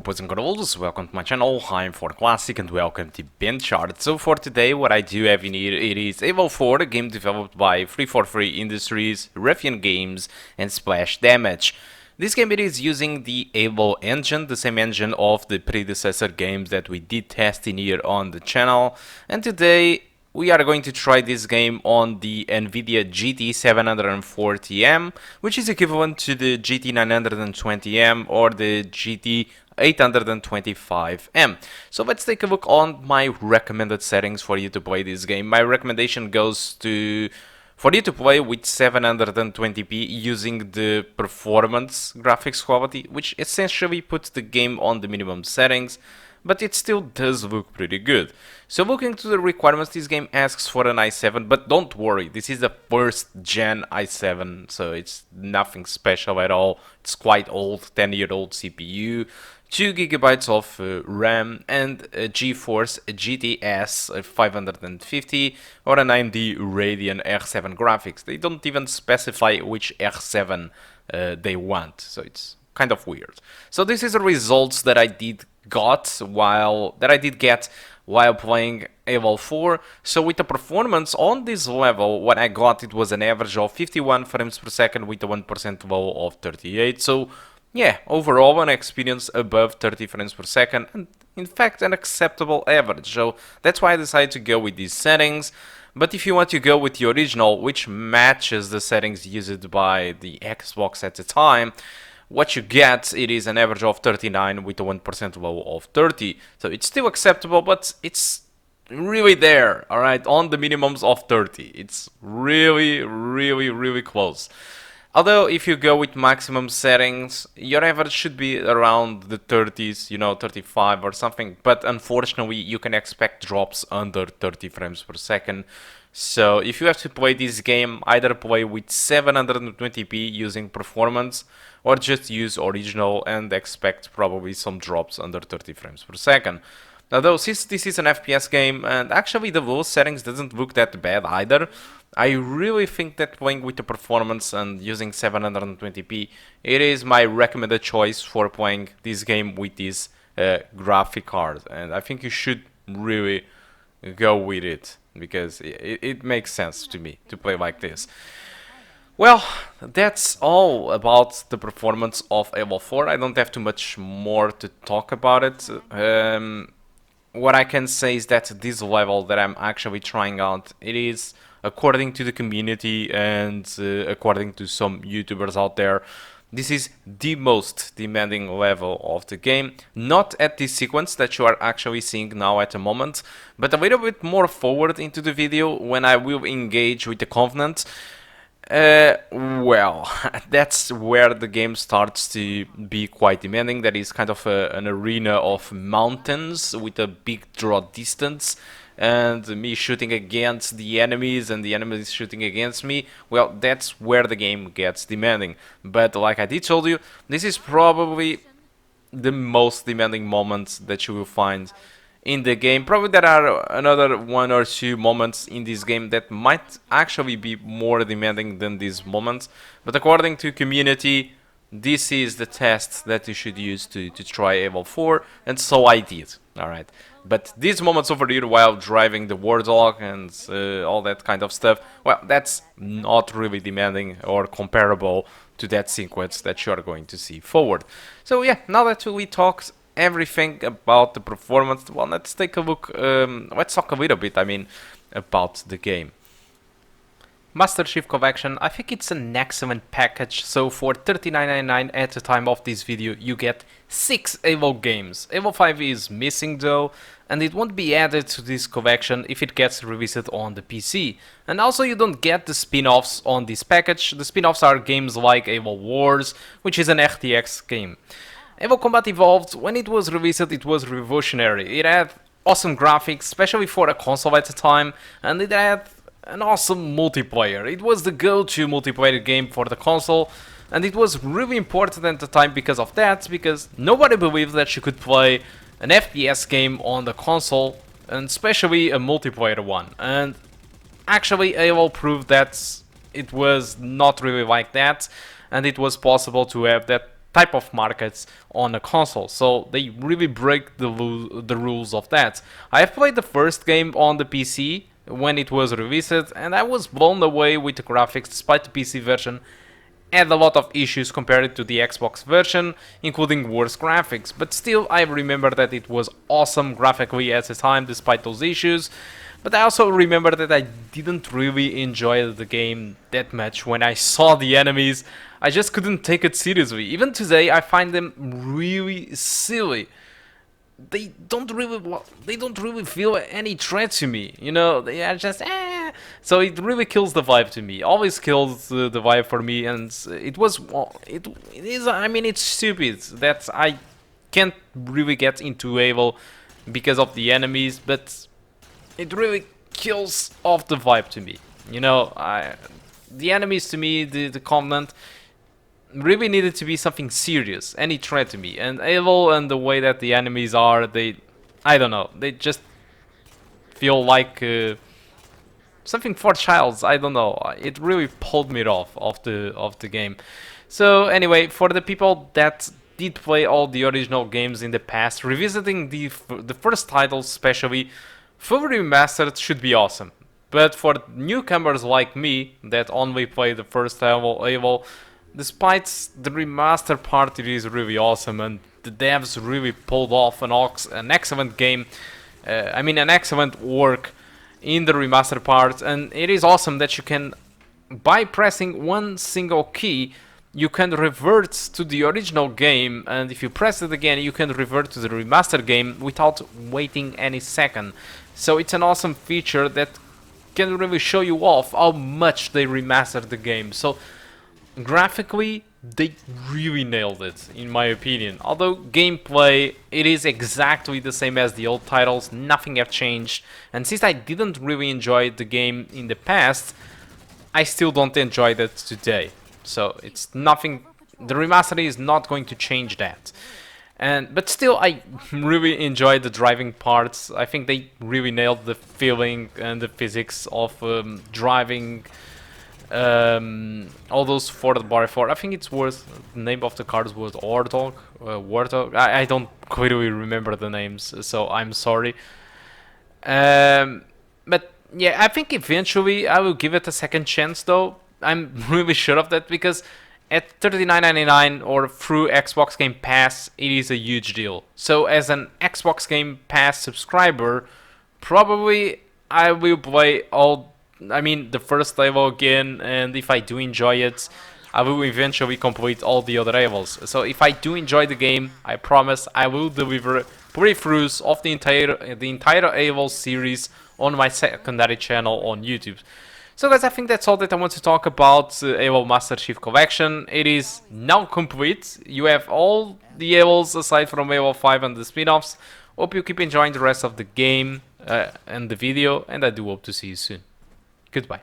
boys and girls, welcome to my channel. I'm For Classic and welcome to BenchART. So for today what I do have in here, it is Evo 4, a game developed by 343 Industries, Ruffian Games and Splash Damage. This game it is using the Evo engine, the same engine of the predecessor games that we did test in here on the channel. And today we are going to try this game on the Nvidia GT 740M, which is equivalent to the GT 920M or the GT 825M. So let's take a look on my recommended settings for you to play this game. My recommendation goes to for you to play with 720p using the performance graphics quality, which essentially puts the game on the minimum settings, but it still does look pretty good. So looking to the requirements, this game asks for an i7, but don't worry, this is the first gen i7, so it's nothing special at all. It's quite old, 10-year-old CPU, 2GB of RAM, and a GeForce GTS 550 or an AMD Radeon R7 graphics. They don't even specify which R7 they want, so it's kind of weird. So this is the results that I did get while playing Evo 4. So with the performance on this level, what I got, it was an average of 51 frames per second with a 1% low of 38. So yeah, overall an experience above 30 frames per second, and in fact an acceptable average. So that's why I decided to go with these settings. But if you want to go with the original, which matches the settings used by the Xbox at the time, what you get, it is an average of 39 with a 1% low of 30. So it's still acceptable, but it's really there, alright, on the minimums of 30. It's really close. Although if you go with maximum settings, your average should be around the 30s, you know, 35 or something. But unfortunately, you can expect drops under 30 frames per second. So if you have to play this game, either play with 720p using performance, or just use original and expect probably some drops under 30 frames per second. Although since this is an FPS game, and actually the low settings doesn't look that bad either, I really think that playing with the performance and using 720p, it is my recommended choice for playing this game with this graphic card. And I think you should really go with it, because it makes sense to me to play like this. Well, that's all about the performance of Evo 4. I don't have too much more to talk about it. What I can say is that this level that I'm actually trying out, it is, according to the community and according to some YouTubers out there, this is the most demanding level of the game. Not at this sequence that you are actually seeing now at the moment, but a little bit more forward into the video when I will engage with the Covenant. Well, that's where the game starts to be quite demanding. That is kind of an arena of mountains with a big draw distance, and me shooting against the enemies and the enemies shooting against me. Well, that's where the game gets demanding. But like I did told you, this is probably the most demanding moments that you will find in the game. Probably there are another one or two moments in this game that might actually be more demanding than these moments, but according to community, this is the test that you should use to try Evo 4, and so I did. Alright, but these moments over here while driving the Warthog and all that kind of stuff, well, that's not really demanding or comparable to that sequence that you are going to see forward. So yeah, now that we talked everything about the performance, well, let's take a look, let's talk a little bit, about the game. Master Chief Collection, I think it's an excellent package. So for $39.99 at the time of this video, you get 6 Evo games. Evo 5 is missing though, and it won't be added to this collection if it gets released on the PC. And also you don't get the spin-offs on this package. The spin-offs are games like Evo Wars, which is an RTX game. Evo Combat Evolved, when it was released, it was revolutionary. It had awesome graphics, especially for a console at the time, and it had an awesome multiplayer. It was the go-to multiplayer game for the console, and it was really important at the time because of that, because nobody believed that you could play an FPS game on the console, and especially a multiplayer one. And actually Evo proved that it was not really like that, and it was possible to have that type of markets on a console, so they really break the rules of that. I have played the first game on the PC when it was released, and I was blown away with the graphics, despite the PC version had a lot of issues compared to the Xbox version, including worse graphics, but still I remember that it was awesome graphically at the time despite those issues. But I also remember that I didn't really enjoy the game that much. When I saw the enemies, I just couldn't take it seriously. Even today, I find them really silly. They don't really feel any threat to me. You know, they are just So it really kills the vibe to me. Always kills the vibe for me, and it is. I mean, it's stupid that I can't really get into Able because of the enemies, but it really kills off the vibe to me. You know, the enemies to me, the Covenant, really needed to be something serious, any threat to me. And Able and the way that the enemies are, I don't know, they just feel like something for childs. I don't know. It really pulled me off the game. So anyway, for the people that did play all the original games in the past, revisiting the first titles especially, fully remastered should be awesome. But for newcomers like me that only play the first Able, despite the remaster part, it is really awesome, and the devs really pulled off an excellent game. An excellent work in the remaster part, and it is awesome that you can, by pressing one single key, you can revert to the original game, and if you press it again, you can revert to the remaster game without waiting any second. So it's an awesome feature that can really show you off how much they remastered the game. So graphically, they really nailed it, in my opinion. Although gameplay, it is exactly the same as the old titles, nothing have changed. And since I didn't really enjoy the game in the past, I still don't enjoy that today. So it's nothing, the remaster is not going to change that. But still, I really enjoyed the driving parts. I think they really nailed the feeling and the physics of driving all those Ford Bar 4. I think it's worth, the name of the cars was Warthog. I don't clearly remember the names, so I'm sorry. But yeah, I think eventually I will give it a second chance, though. I'm really sure of that, because at $39.99 or through Xbox Game Pass, it is a huge deal. So as an Xbox Game Pass subscriber, probably I will play the first level again, and if I do enjoy it, I will eventually complete all the other levels. So if I do enjoy the game, I promise I will deliver playthroughs of the entire Able series on my secondary channel on YouTube. So guys, I think that's all that I want to talk about Able Master Chief Collection. It is now complete. You have all the Ables aside from Able 5 and the spin-offs. Hope you keep enjoying the rest of the game and the video, and I do hope to see you soon. Goodbye.